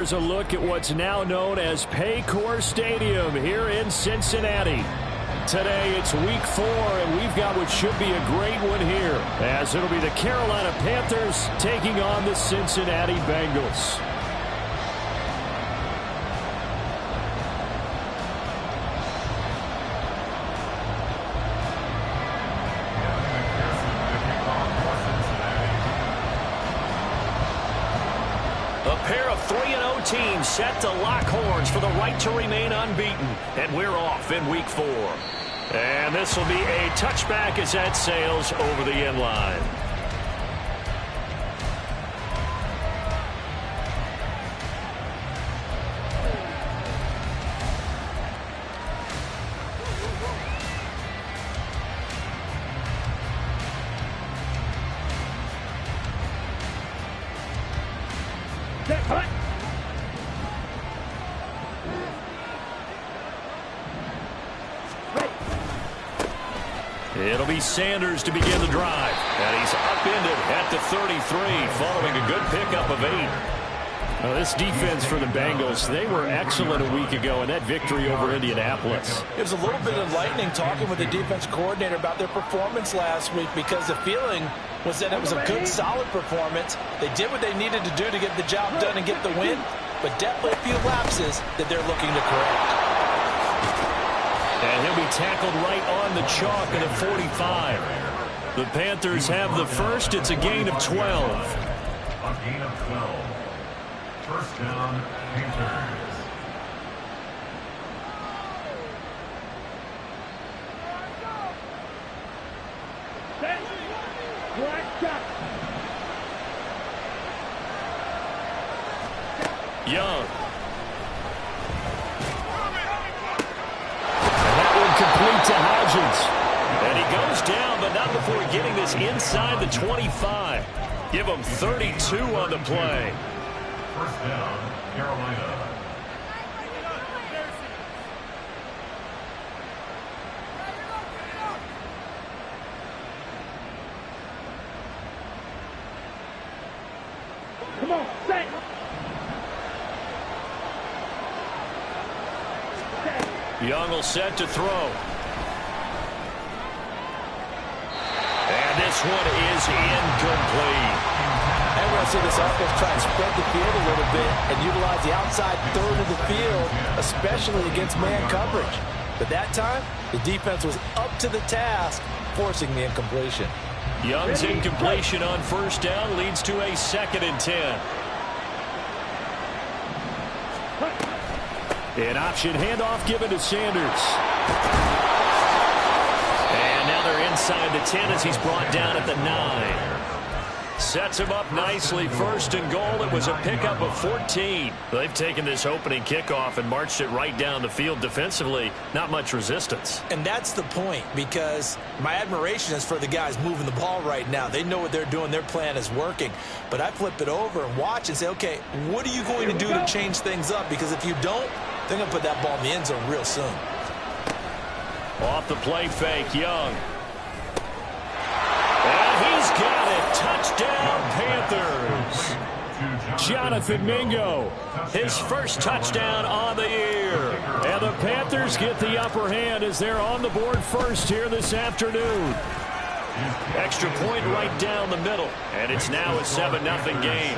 Here's a look at what's now known as Paycor Stadium here in Cincinnati. Today it's week 4, and we've got what should be a great one here, as it'll be the Carolina Panthers taking on the Cincinnati Bengals. A pair of 3-0 teams set to lock horns for the right to remain unbeaten. And we're off in week 4. And this will be a touchback as that sails over the end line. It'll be Sanders to begin the drive. And he's upended at the 33 following a good pickup of 8. Well, this defense for the Bengals, they were excellent a week ago in that victory over Indianapolis. It was a little bit enlightening talking with the defense coordinator about their performance last week, because the feeling was that it was a good, solid performance. They did what they needed to do to get the job done and get the win, but definitely a few lapses that they're looking to correct. And he'll be tackled right on the chalk at the 45. The Panthers have the first. It's a gain of 12. A gain of 12. First down, Panthers. Young. Complete to Hodgins. And he goes down, but not before getting this inside the 25. Give him 32 on the play. First down, Carolina. Come on, set. Young will set to throw. And this one is incomplete. And we're going to see this offense try and spread the field a little bit and utilize the outside third of the field, especially against man coverage. But that time, the defense was up to the task, forcing the incompletion. Young's incompletion on first down leads to a 2nd and 10. An option handoff given to Sanders. And now they're inside the 10 as he's brought down at the 9. Sets him up nicely. 1st and goal. It was a pickup of 14. They've taken this opening kickoff and marched it right down the field defensively. Not much resistance. And that's the point, because my admiration is for the guys moving the ball right now. They know what they're doing. Their plan is working. But I flip it over and watch and say, okay, what are you going to do to change things up? Because if you don't, they're going to put that ball in the end zone real soon. Off the play fake, Young. And he's got it. Touchdown, Panthers. Jonathan Mingo. His first touchdown on the year. And the Panthers get the upper hand as they're on the board first here this afternoon. Extra point right down the middle. And it's now a 7-0 game.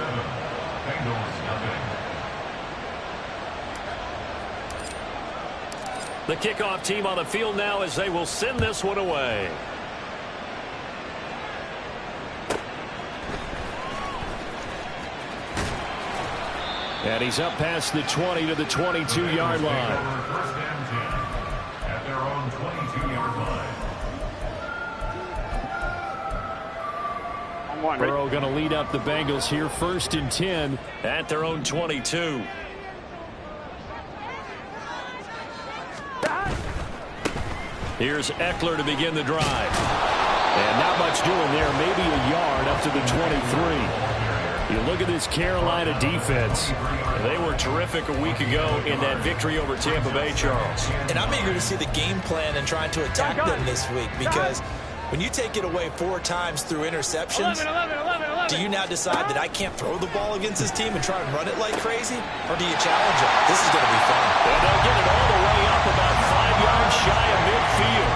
The kickoff team on the field now as they will send this one away. And he's up past the 20 to the 22-yard line. First and 10 at their own 22-yard line. Burrow going to lead up the Bengals here, 1st and 10 at their own 22. Here's Eckler to begin the drive. And not much doing there, maybe a yard up to the 23. You look at this Carolina defense. They were terrific a week ago in that victory over Tampa Bay, Charles. And I'm eager to see the game plan and trying to attack them this week, because when you take it away 4 times through interceptions, Do you now decide that I can't throw the ball against this team and try and run it like crazy? Or do you challenge it? This is going to be fun. And they'll get it all the way up about 5 yards shy of midfield.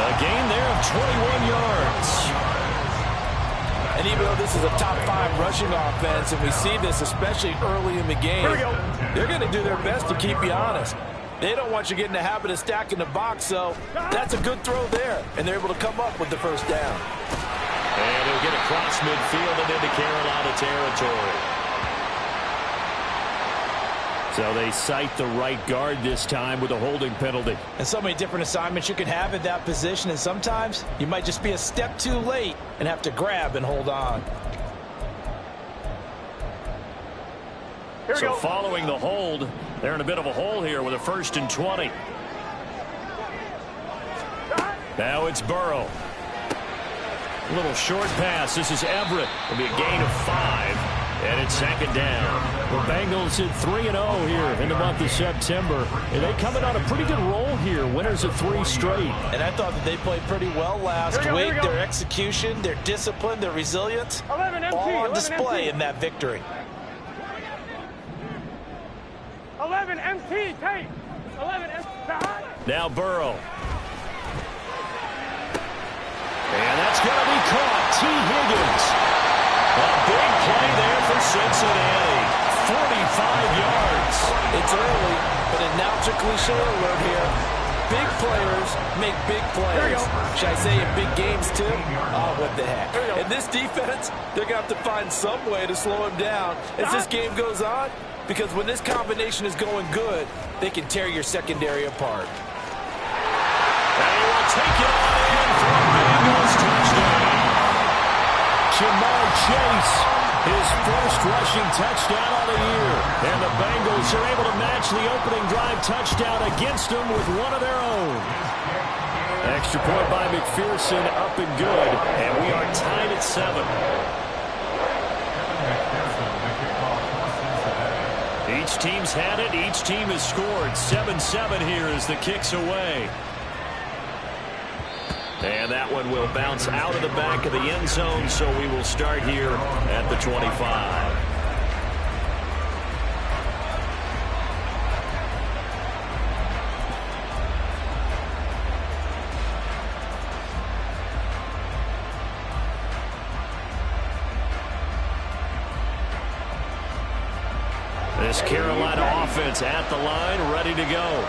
A gain there of 21 yards. And even though this is a top 5 rushing offense, and we see this especially early in the game, they're going to do their best to keep you honest. They don't want you getting the habit of stacking the box, so that's a good throw there. And they're able to come up with the first down. And he'll get across midfield and into Carolina territory. So they cite the right guard this time with a holding penalty. And so many different assignments you can have at that position, and sometimes you might just be a step too late and have to grab and hold on. So following the hold, they're in a bit of a hole here with a 1st and 20. Now it's Burrow. A little short pass. This is Everett. It'll be a gain of 5, and it's 2nd down. The Bengals hit 3-0 here in the month of September. And they coming on a pretty good roll here. Winners of 3 straight. And I thought that they played pretty well last week. Their execution, their discipline, their resilience, all on display in that victory. 11 MT, Tate. 11 MT. Now Burrow. And that's going to be caught. T. Higgins. A big play there for Cincinnati. 45 yards. It's early, but announcer cliche alert here. Big players make big plays. Should I say in big games too? Oh, what the heck. In this defense, they're going to have to find some way to slow him down as this game goes on, because when this combination is going good, they can tear your secondary apart. And he will take it on in for a Bengals touchdown. Jamar Chase, his first rushing touchdown of the year. And the Bengals are able to match the opening drive touchdown against them with one of their own. Extra point by McPherson, up and good. And we are tied at 7. Each team's had it. Each team has scored. 7-7 here as the kick's away. And that one will bounce out of the back of the end zone, so we will start here at the 25. This Carolina offense at the line, ready to go.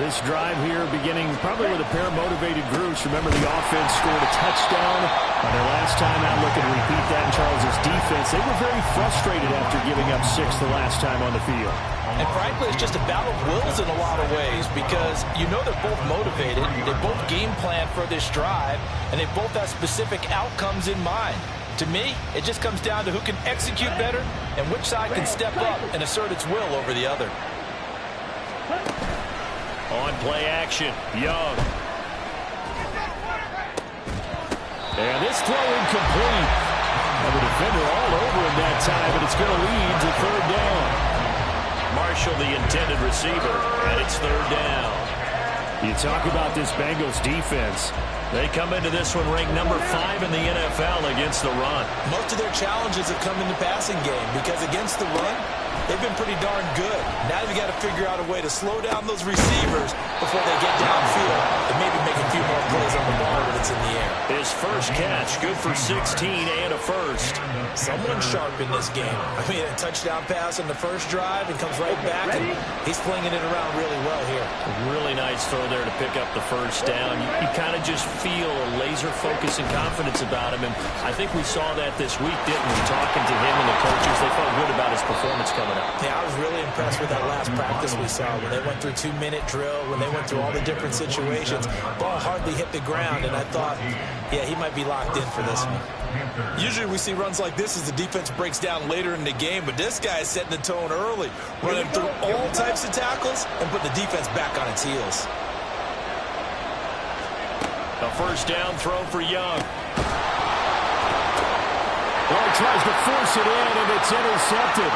This drive here beginning probably with a pair of motivated groups. Remember, the offense scored a touchdown on their last time out. Looking to repeat that in Charles' defense. They were very frustrated after giving up 6 the last time on the field. And frankly, it's just a battle of wills in a lot of ways, because you know they're both motivated. They both game plan for this drive, and they both have specific outcomes in mind. To me, it just comes down to who can execute better and which side can step up and assert its will over the other. On play action, Young. And this throw incomplete. And the defender all over him that time, but it's going to lead to 3rd down. Marshall, the intended receiver, and it's 3rd down. You talk about this Bengals defense. They come into this one ranked number 5 in the NFL against the run. Most of their challenges have come in the passing game, because against the run, they've been pretty darn good. Now they've got to figure out a way to slow down those receivers before they get downfield and maybe make a few more plays on the ball when it's in the air. His first catch, good for 16 and a first. Someone sharp in this game. I mean, a touchdown pass on the first drive and comes right back, and he's flinging it around really well here. A really nice throw there to pick up the first down. You kind of just feel a laser focus and confidence about him, and I think we saw that this week, didn't we? Talking to him and the coaches, they felt good about his performance coming up. Yeah, I was really impressed with that last practice we saw when they went through 2-minute drill, when they went through all the different situations. Ball hardly hit the ground, and I thought, yeah, he might be locked in for this one. Usually we see runs like this as the defense breaks down later in the game, but this guy is setting the tone early, running through all types of tackles and put the defense back on its heels. A first down throw for Young. Well, he tries to force it in, and it's intercepted.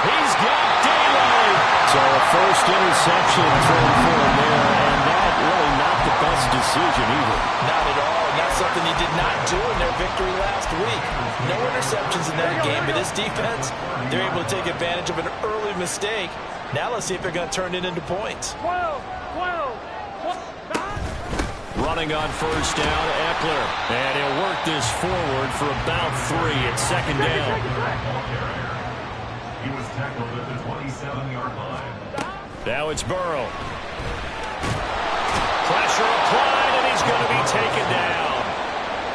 He's got daylight. So a first interception thrown for him there, and that really knocked the tough decision either. Not at all, and that's something he did not do in their victory last week. No interceptions in that game, but this defense, they're able to take advantage of an early mistake. Now let's see if they're going to turn it into points. 12. Running on first down, Eckler. And he'll work this forward for about 3 at second down. He was tackled at the 27-yard line. Now it's Burrow. Pressure applied, and he's going to be taken down.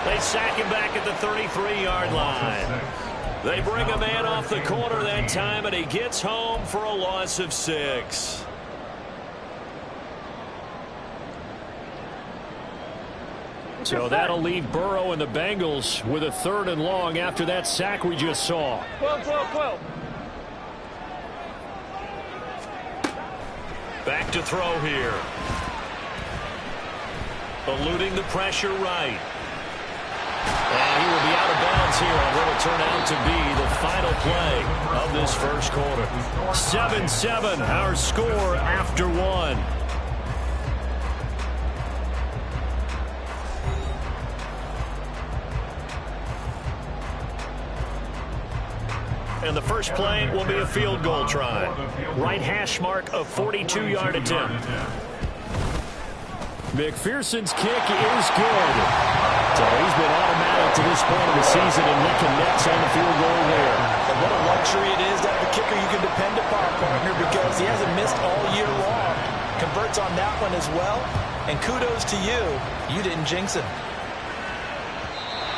They sack him back at the 33-yard line. They bring a man off the corner that time, and he gets home for a loss of 6. So that'll leave Burrow and the Bengals with a 3rd and long after that sack we just saw. 12. Back to throw here. Eluding the pressure right. And he will be out of bounds here on what will turn out to be the final play of this first quarter. 7-7, our score after 1. And the first play will be a field goal try. Right hash mark of 42-yard attempt. McPherson's kick is good. So he's been automatic to this point of the season and making nets on the field goal there. And what a luxury it is to have a kicker you can depend upon, partner, because he hasn't missed all year long. Converts on that one as well. And kudos to you. You didn't jinx him.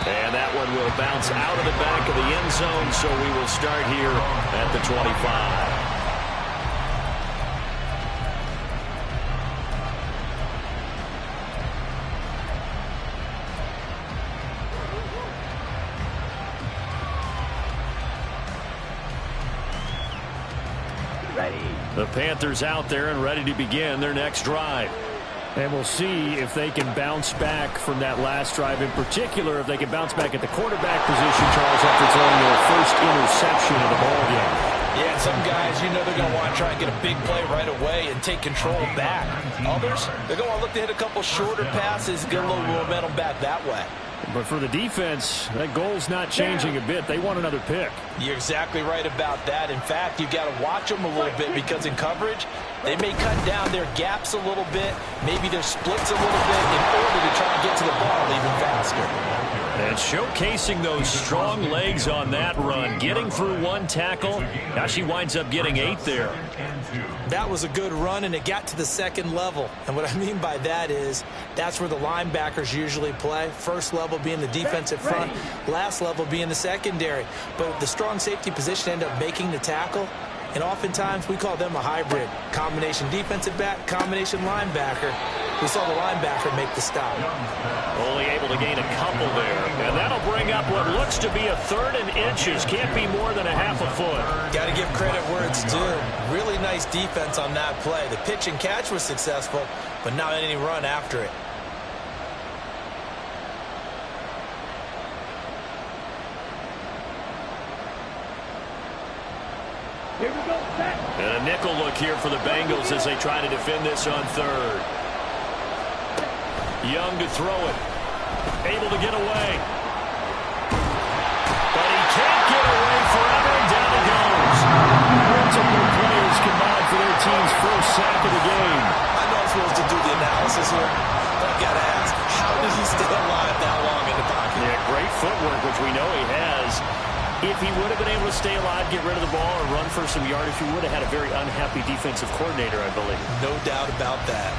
And that one will bounce out of the back of the end zone, so we will start here at the 25. The Panthers out there and ready to begin their next drive. And we'll see if they can bounce back from that last drive. In particular, if they can bounce back at the quarterback position, Charles, after throwing their first interception of the ball game. Yeah, and some guys, you know they're going to want to try and get a big play right away and take control back. Others, they're going to want to look to hit a couple shorter passes, get a little momentum back that way. But for the defense, that goal's not changing a bit. They want another pick. You're exactly right about that. In fact, you've got to watch them a little bit because in coverage, they may cut down their gaps a little bit, maybe their splits a little bit in order to try and get to the ball even faster. And showcasing those strong legs on that run, getting through one tackle. Now she winds up getting 8 there. That was a good run, and it got to the second level. And what I mean by that is that's where the linebackers usually play. First level being the defensive front, last level being the secondary. But the strong safety position ended up making the tackle. And oftentimes we call them a hybrid. Combination defensive back, combination linebacker. We saw the linebacker make the stop. Only able to gain a couple there. And that'll bring up what looks to be a 3rd and inches. Can't be more than a half a foot. Got to give credit where it's due. Really nice defense on that play. The pitch and catch was successful, but not any run after it. Here we go, set. And a nickel look here for the Bengals as they try to defend this on 3rd. Young to throw it. Able to get away. But he can't get away forever, and down it goes. Multiple players combined for their team's first sack of the game. I know I'm supposed to do the analysis here, but I've got to ask, how did he stay alive that long in the pocket? Yeah, great footwork, which we know he has. If he would have been able to stay alive, get rid of the ball, or run for some yardage, he would have had a very unhappy defensive coordinator, I believe. No doubt about that.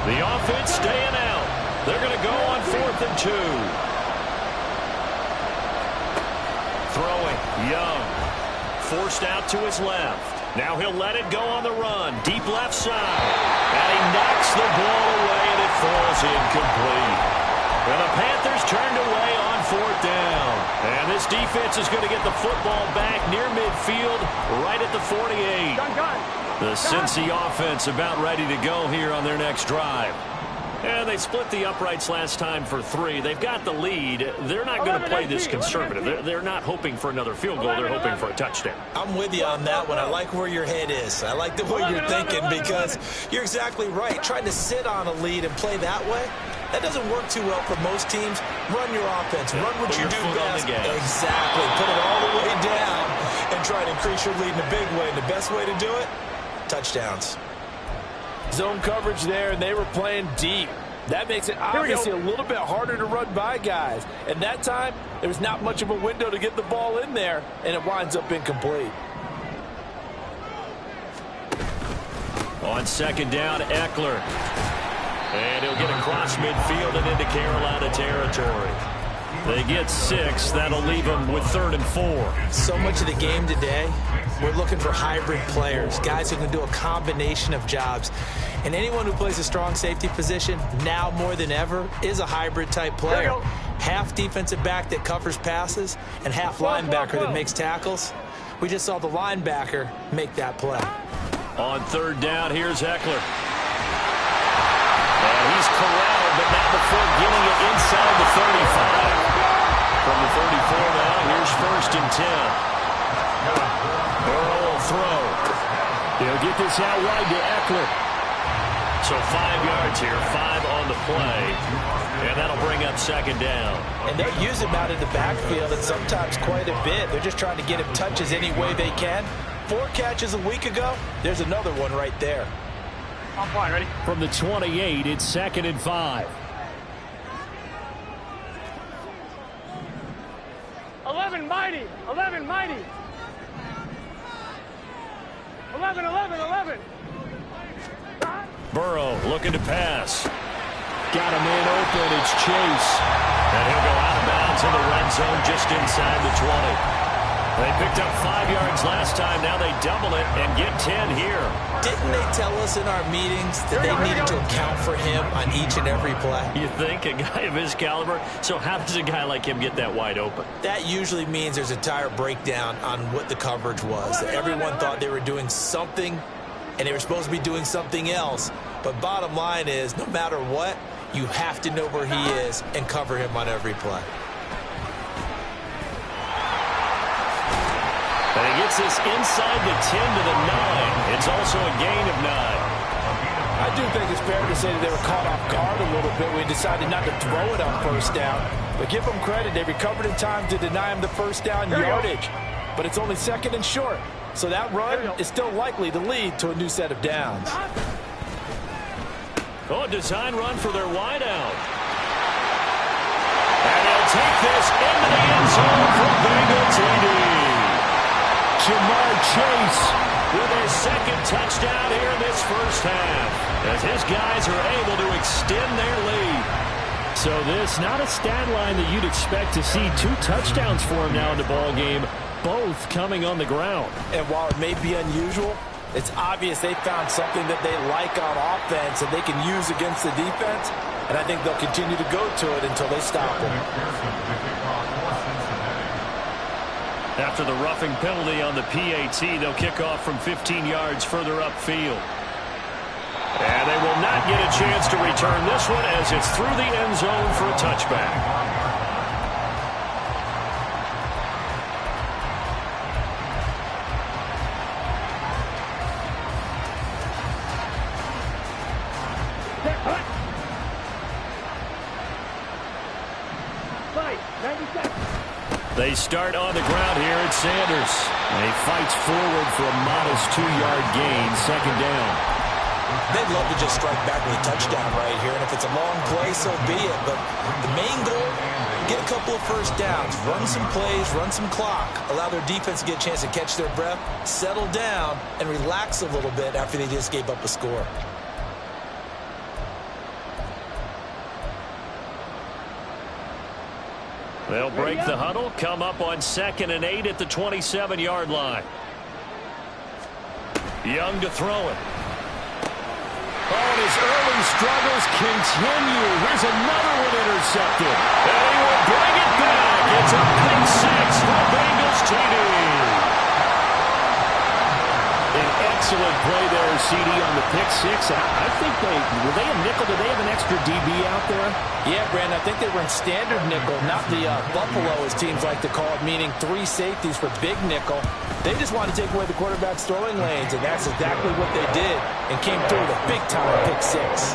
The offense staying out. They're going to go on 4th and 2. Throwing, Young. Forced out to his left. Now he'll let it go on the run. Deep left side. And he knocks the ball away, and it falls incomplete. And the Panthers turned away on 4th down. And this defense is going to get the football back near midfield, right at the 48. Gun. The Cincy offense about ready to go here on their next drive. And they split the uprights last time for 3. They've got the lead. They're not going to play this conservative. They're not hoping for another field goal. They're hoping for a touchdown. I'm with you on that one. I like where your head is. I like the way you're thinking because you're exactly right. Trying to sit on a lead and play that way, that doesn't work too well for most teams. Run your offense. Run what you do best. Exactly. Put it all the way down and try to increase your lead in a big way. And the best way to do it, touchdowns. Zone coverage there, and they were playing deep. That makes it obviously a little bit harder to run by guys. And that time, there was not much of a window to get the ball in there, and it winds up incomplete. On second down, Eckler. And he'll get across midfield and into Carolina territory. They get 6. That'll leave them with 3rd and 4. So much of the game today, we're looking for hybrid players, guys who can do a combination of jobs. And anyone who plays a strong safety position, now more than ever, is a hybrid type player. Half defensive back that covers passes and half linebacker that makes tackles. We just saw the linebacker make that play. On 3rd down, here's Eckler. And he's corralled, but not before getting it inside the 35. From the 34 now, here's 1st and 10. Burrow will throw. He'll get this out wide to Eckler. So 5 yards here, 5 on the play. And that'll bring up 2nd down. And they'll use him out in the backfield, and sometimes quite a bit. They're just trying to get him touches any way they can. 4 catches a week ago. There's another one right there. I'm fine, ready? From the 28, it's 2nd and 5. 11 mighty. 11 mighty. 11, 11, 11. Burrow looking to pass. Got a man open. It's Chase. And he'll go out of bounds in the red zone just inside the 20. They picked up 5 yards last time. Now they double it and get 10 here. Didn't they tell us in our meetings that they needed to account for him on each and every play? You think? A guy of his caliber? So how does a guy like him get that wide open? That usually means there's a entire breakdown on what the coverage was. That everyone thought they were doing something, and they were supposed to be doing something else. But bottom line is, no matter what, you have to know where he is and cover him on every play. And he gets this inside the 10 to the 9. It's also a gain of 9. I do think it's fair to say that they were caught off guard a little bit. We decided not to throw it on 1st down. But give them credit. They recovered in time to deny him the 1st down yardage. But it's only 2nd and short. So that run is still likely to lead to a new set of downs. Oh, a design run for their wideout. And they'll take this into the end zone for Bengal TD. Jamar Chase with his 2nd touchdown here in this 1st half, as his guys are able to extend their lead. So this, not a stat line that you'd expect to see. 2 touchdowns for him now in the ball game, both coming on the ground. And while it may be unusual, it's obvious they found something that they like on offense and they can use against the defense. And I think they'll continue to go to it until they stop them. After the roughing penalty on the PAT, they'll kick off from 15 yards further upfield. And they will not get a chance to return this one as it's through the end zone for a touchback. They start on the ground here at Sanders. And he fights forward for a modest 2-yard gain, 2nd down. They'd love to just strike back with a touchdown right here, and if it's a long play, so be it. But the main goal, get a couple of 1st downs, run some plays, run some clock, allow their defense to get a chance to catch their breath, settle down, and relax a little bit after they just gave up a score. They'll break the huddle, come up on 2nd and 8 at the 27-yard line. Young to throw it. Oh, and his early struggles continue. Here's another one intercepted. And he will bring it back. It's a pick 6 for Bengals TD. An Excellent play there, CD, on the pick six. I think were they a nickel? Did they have an extra DB out there? Yeah, Brandon, I think they were in standard nickel, not the Buffalo, as teams like to call it, meaning 3 safeties for big nickel. They just wanted to take away the quarterback's throwing lanes, and that's exactly what they did, and came through with a big-time pick six.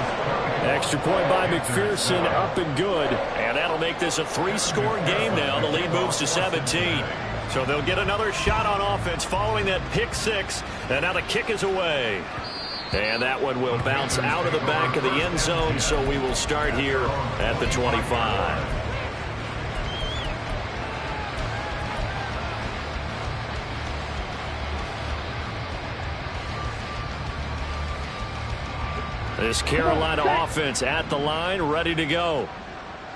Extra point by McPherson, up and good. And that'll make this a 3-score game now. The lead moves to 17. So they'll get another shot on offense following that pick six. And now the kick is away. And that one will bounce out of the back of the end zone. So we will start here at the 25. This Carolina offense at the line, ready to go.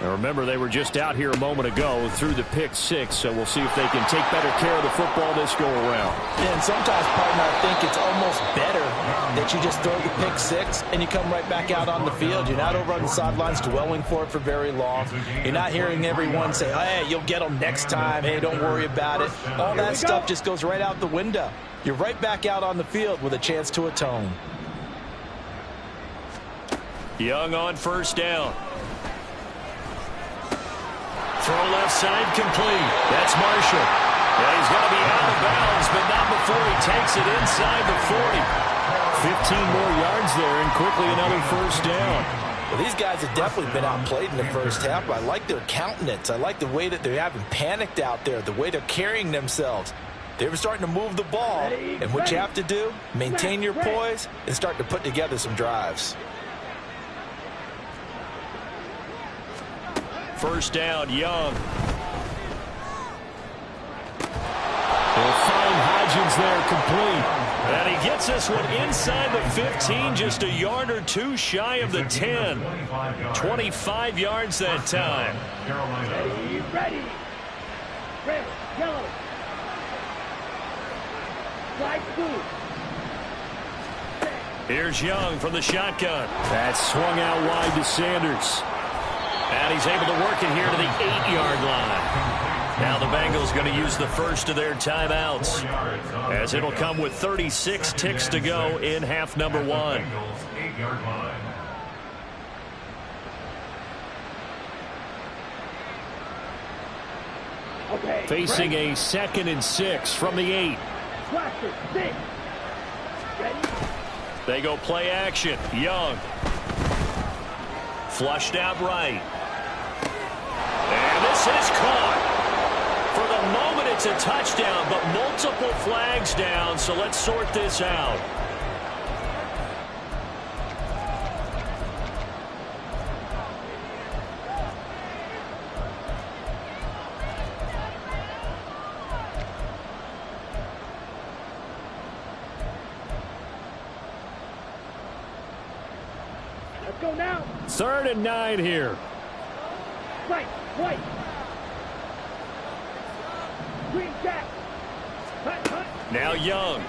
Now remember, they were just out here a moment ago through the pick six, so we'll see if they can take better care of the football this go around. And sometimes, partner, I think it's almost better that you just throw the pick six and you come right back out on the field. You're not over on the sidelines dwelling for it for very long. You're not hearing everyone say, hey, you'll get them next time. Hey, don't worry about it. All that stuff just goes right out the window. You're right back out on the field with a chance to atone. Young on first down. Throw left side complete. That's Marshall. Yeah, he's going to be out of bounds, but not before he takes it inside the 40. 15 more yards there, and quickly another first down. Well, these guys have definitely been outplayed in the first half, but I like their countenance. I like the way that they haven't panicked out there, the way they're carrying themselves. They were starting to move the ball, and what you have to do, maintain your poise and start to put together some drives. First down, Young. They'll find Hodgins there, complete. And he gets this one inside the 15, just a yard or two shy of the 10. 25 yards that time. Ready. Red, yellow. Flag blue. Here's Young from the shotgun. That swung out wide to Sanders. And he's able to work it here to the 8-yard line. Now the Bengals going to use the first of their timeouts, as it'll come with 36 ticks to go in half number 1. Okay. Facing a 2nd and 6 from the 8. They go play action. Young. Flushed out right. And this is caught. For the moment, it's a touchdown, but multiple flags down, so let's sort this out. Let's go now. 3rd and 9 here. Right, white. Green jack. Hut. Now Young.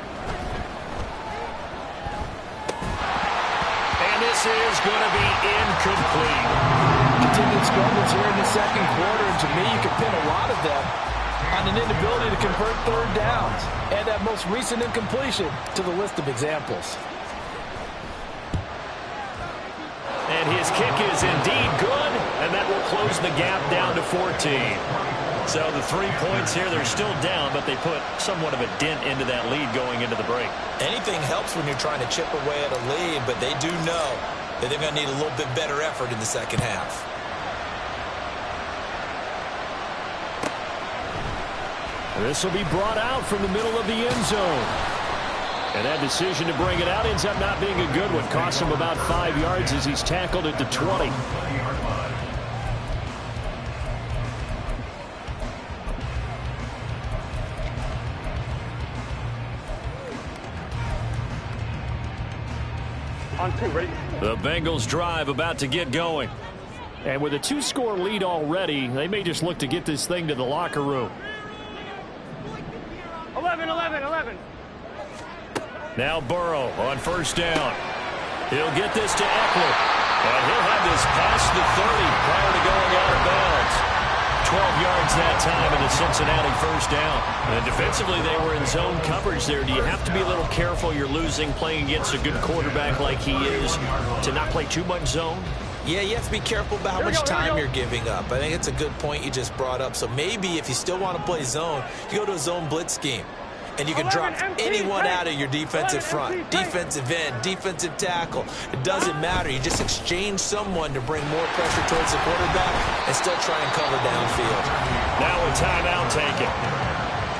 And this is going to be incomplete. Continued struggles here in the second quarter, and to me, you can pin a lot of them on an inability to convert third downs. Add that most recent incompletion to the list of examples. And his kick is indeed good, and that will close the gap down to 14. So the 3 points here, they're still down, but they put somewhat of a dent into that lead going into the break. Anything helps when you're trying to chip away at a lead, but they do know that they're going to need a little bit better effort in the second half. This will be brought out from the middle of the end zone. And that decision to bring it out ends up not being a good one. Costs him about 5 yards as he's tackled at the 20. On 2, ready? The Bengals drive about to get going. And with a 2-score lead already, they may just look to get this thing to the locker room. 11. Now Burrow on first down. He'll get this to Eckler. And he'll have this past the 30 prior to going out of bounds. 12 yards that time in the Cincinnati first down. And defensively, they were in zone coverage there. Do you have to be a little careful you're losing playing against a good quarterback like he is to not play too much zone? Yeah, you have to be careful about how much time you're giving up. I think it's a good point you just brought up. So maybe if you still want to play zone, you go to a zone blitz scheme. And you can drop anyone out of your defensive front, defensive end, defensive tackle. It doesn't matter. You just exchange someone to bring more pressure towards the quarterback and still try and cover downfield. Now a timeout taken.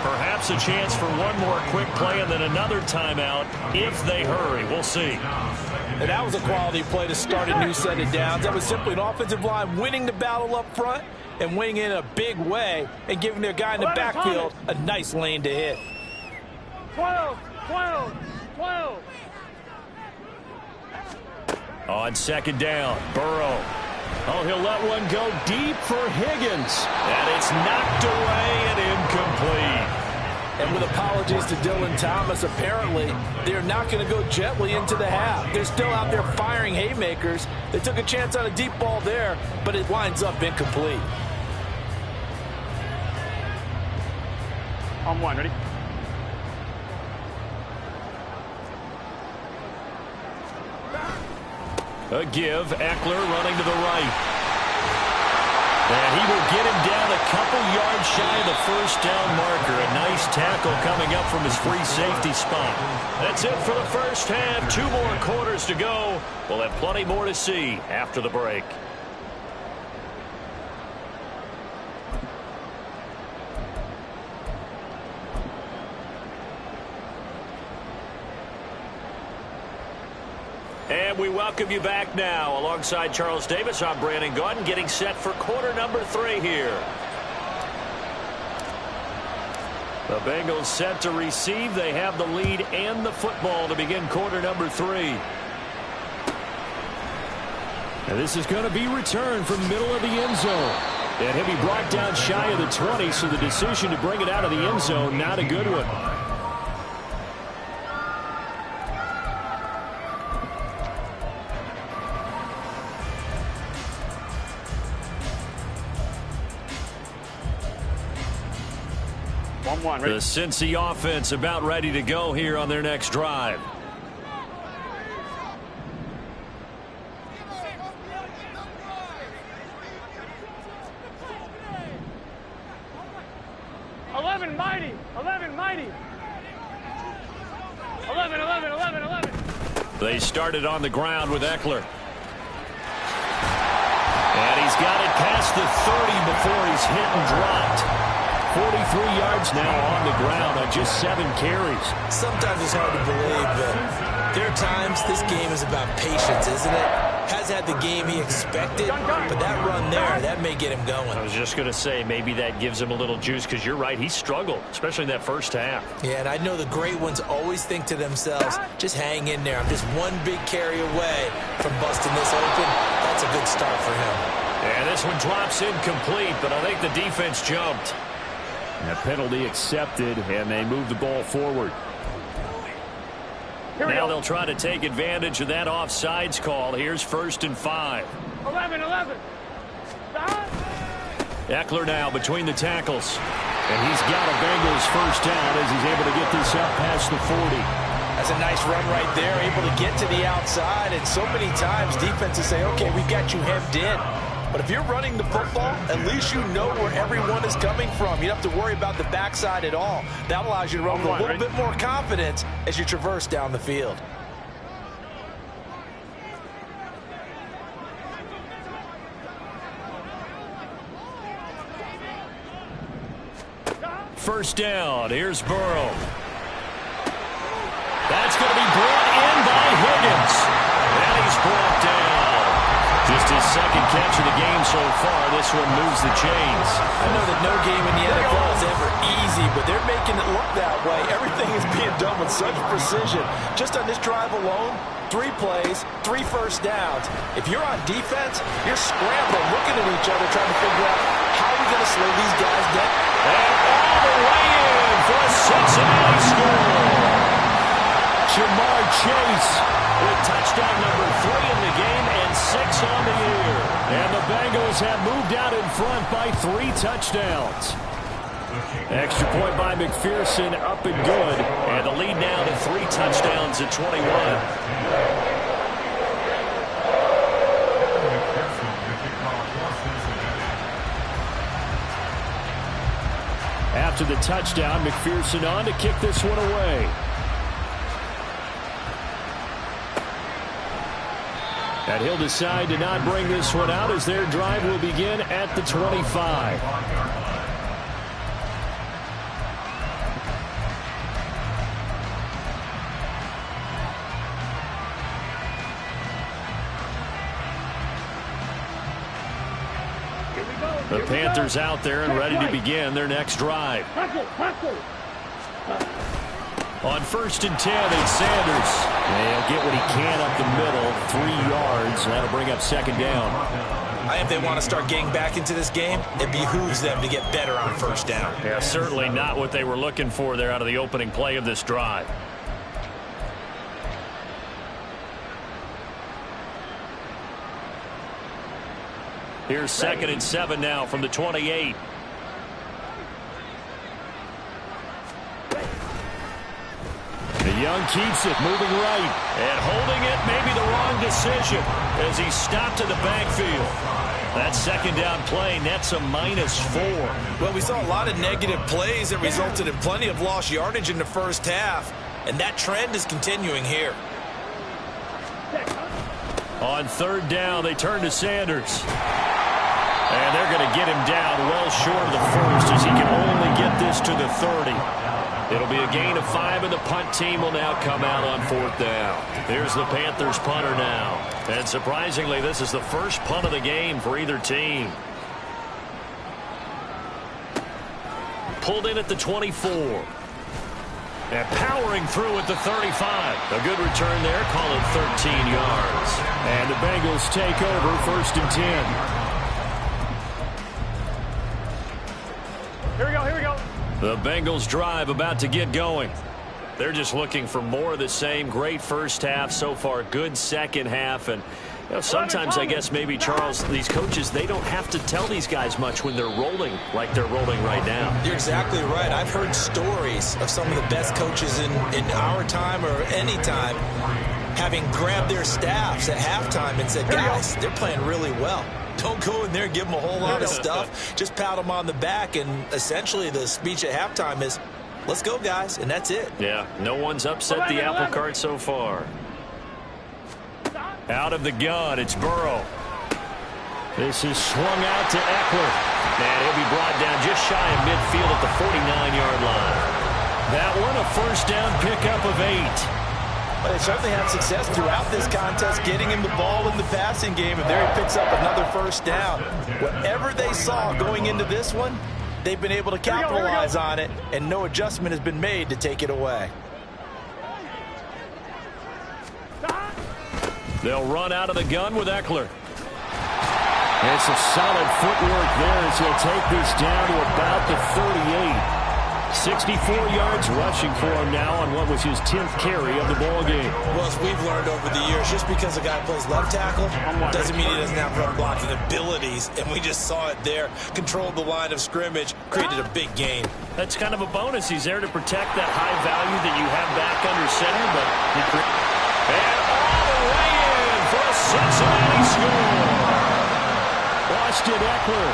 Perhaps a chance for one more quick play and then another timeout if they hurry. We'll see. And that was a quality play to start a new set of downs. That was simply an offensive line winning the battle up front and winning in a big way and giving their guy in the backfield a nice lane to hit. 12, 12, 12. On second down, Burrow. Oh, he'll let one go deep for Higgins. And it's knocked away and incomplete. And with apologies to Dylan Thomas, apparently they're not going to go gently into the half. They're still out there firing haymakers. They took a chance on a deep ball there, but it winds up incomplete. On one, ready? A give, Eckler running to the right. And he will get him down a couple yards shy of the first down marker. A nice tackle coming up from his free safety spot. That's it for the first half. 2 more quarters to go. We'll have plenty more to see after the break. And we welcome you back now. Alongside Charles Davis, I'm Brandon Gaudin, getting set for quarter number 3 here. The Bengals set to receive. They have the lead and the football to begin quarter number 3. And this is going to be returned from middle of the end zone. And he'll be brought down shy of the 20, so the decision to bring it out of the end zone, not a good one. The Cincy offense about ready to go here on their next drive. Mighty. 11. They started on the ground with Eckler. And he's got it past the 30 before he's hit and dropped. 43 yards now on the ground on just 7 carries. Sometimes it's hard to believe, but there are times this game is about patience, isn't it? Has had the game he expected, but that run there, that may get him going. I was just going to say, maybe that gives him a little juice, because you're right, he struggled, especially in that first half. Yeah, and I know the great ones always think to themselves, just hang in there. I'm just one big carry away from busting this open. That's a good start for him. And this one drops incomplete, but I think the defense jumped. A penalty accepted, and they move the ball forward. Now they'll try to take advantage of that offsides call. Here's 1st and 5. 11. Eckler now between the tackles. And he's got a Bengals first down as he's able to get this up past the 40. That's a nice run right there, able to get to the outside. And so many times defenses say, okay, we've got you hemmed in. But if you're running the football, at least you know where everyone is coming from. You don't have to worry about the backside at all. That allows you to run with a little bit more confidence as you traverse down the field. First down. Here's Burrow. That's going to be brought in by Higgins. And he's brought down. Just his second catch of the game so far. This one moves the chains. I know that no game in the NFL is ever easy, but they're making it look that way. Everything is being done with such precision. Just on this drive alone, 3 plays, 3 first downs. If you're on defense, you're scrambling, looking at each other, trying to figure out how are we going to slow these guys down. And all the way in for a Cincinnati score. Jamar Chase with touchdown number 3 in the game and 6 on the year. And the Bengals have moved out in front by 3 touchdowns. Extra point by McPherson, up and good. And the lead now to 3 touchdowns at 21. After the touchdown, McPherson on to kick this one away. And he'll decide to not bring this one out as their drive will begin at the 25. The Panthers out there and ready to begin their next drive. On 1st and 10, it's Sanders. And he'll get what he can up the middle, 3 yards. That'll bring up 2nd down. I think if they want to start getting back into this game, it behooves them to get better on 1st down. Yeah, certainly not what they were looking for there out of the opening play of this drive. Here's 2nd and 7 now from the 28. Young keeps it, moving right. And holding it, maybe the wrong decision as he stopped in the backfield. That 2nd down play nets a -4. Well, we saw a lot of negative plays that resulted in plenty of lost yardage in the 1st half, and that trend is continuing here. On 3rd down, they turn to Sanders. And they're going to get him down well short of the 1st as he can only get this to the 30. It'll be a gain of 5, and the punt team will now come out on 4th down. Here's the Panthers punter now. And surprisingly, this is the first punt of the game for either team. Pulled in at the 24. And powering through at the 35. A good return there, call it 13 yards. And the Bengals take over 1st and 10. Here we go, here we go. The Bengals drive about to get going. They're just looking for more of the same. Great 1st half so far. Good 2nd half. And you know, sometimes I guess maybe, Charles, these coaches, they don't have to tell these guys much when they're rolling like they're rolling right now. You're exactly right. I've heard stories of some of the best coaches in our time or any time having grabbed their staffs at halftime and said, guys, they're playing really well. Don't go in there and give them a whole lot of stuff. Just pat them on the back, and essentially the speech at halftime is, let's go, guys, and that's it. Yeah, no one's upset the apple cart so far. Out of the gun, it's Burrow. This is swung out to Eckler. And he'll be brought down just shy of midfield at the 49-yard line. That one, a 1st down pickup of 8. Well, they certainly had success throughout this contest getting him the ball in the passing game, and there he picks up another 1st down. Whatever they saw going into this one, they've been able to capitalize on it, and no adjustment has been made to take it away. They'll run out of the gun with Eckler. It's a solid footwork there as he'll take this down to about the 38. 64 yards rushing for him now on what was his 10th carry of the ball game. Well, as we've learned over the years, just because a guy plays left tackle doesn't mean he doesn't have run blocking abilities, and we just saw it there. Controlled the line of scrimmage, created a big gain. That's kind of a bonus. He's there to protect that high value that you have back under center, but and all the way in for a Cincinnati score. Austin Eckler,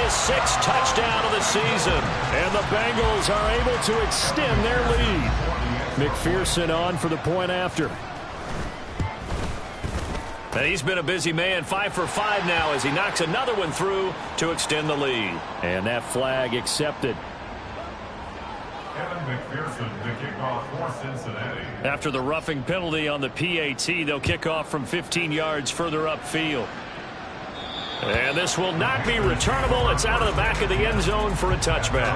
his 6th touchdown of the season. and the Bengals are able to extend their lead. McPherson on for the point after. And he's been a busy man, 5 for 5 now as he knocks another one through to extend the lead. And that flag accepted. Kevin McPherson, the kickoff for Cincinnati. After the roughing penalty on the PAT, they'll kick off from 15 yards further upfield. And this will not be returnable. It's out of the back of the end zone for a touchback.